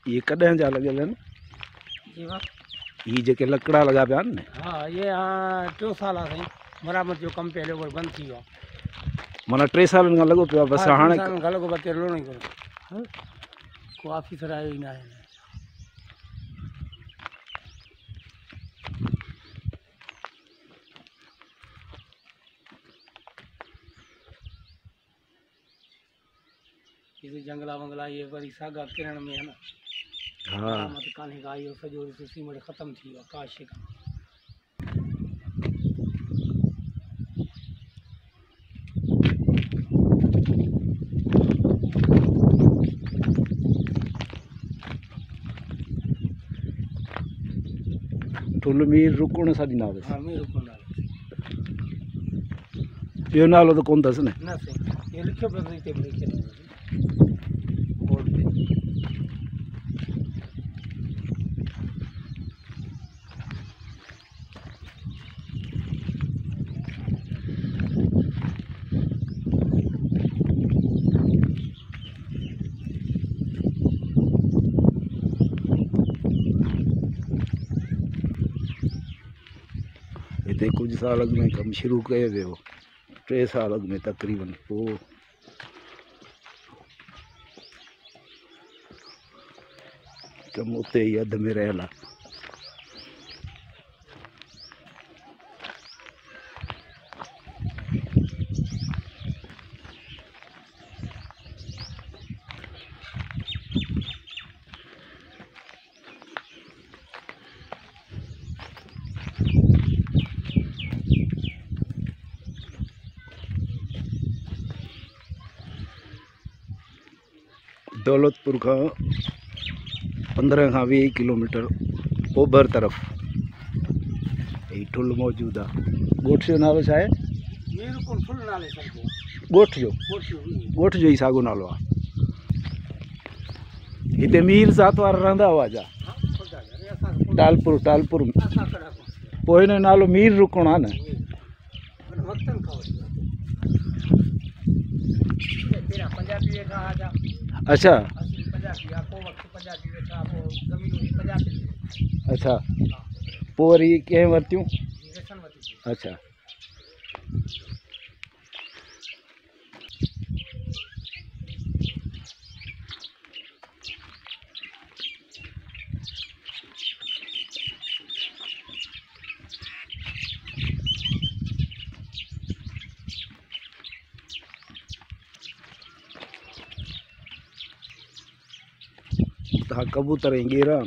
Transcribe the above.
ये कॾहिं जा लॻियल आहिनि? ये जेके लकड़ा लॻा पिया आहिनि न? हाँ, ये हाँ 2 साल साईं मरामत जो कम पहले वो बंद थी वियो। माना 3 सालनि खां लॻो पियो आहे, बसि हाणे लॻो पियो तेरो नहीं करो। को ऑफिसर आयो ही ना है। ये जंगला वंगला ये वरी सागा किरण में है ना। हाँ मत कान्हे का इहो सॼो सीमेंट ख़तम थी वियो काश का। ठुल मीर रुकण सां ॾींदासीं। हाँ मीर रुकण नालो। ॿियो नालो त कोन अथसि न? न साईं ये लिखियो पियो हिते बि लिखियल आहे। हिते कुछ साल अॻु में कमु शुरू कयो वियो, 3 साल अॻु में तक़रीबन। पोइ कमु उते ई अध में रहियल आहे। दौलतपुर का 15 खां 20 किलोमीटर ओभर तरफ़ ये ठुल मौजूद आहे। ॻोठ जो नालो छा आहे? ॻोठ जो ही साॻियो नालो आहे। हिते मीर ज़ात वारा रहंदा हुआ छा? टालपुर में। पोइ हिन जो नालो मीर रुकण आहे न? अच्छा अच्छा, पोइ वरी कंहिं वरितियूं? अच्छा कबूतर गेरा।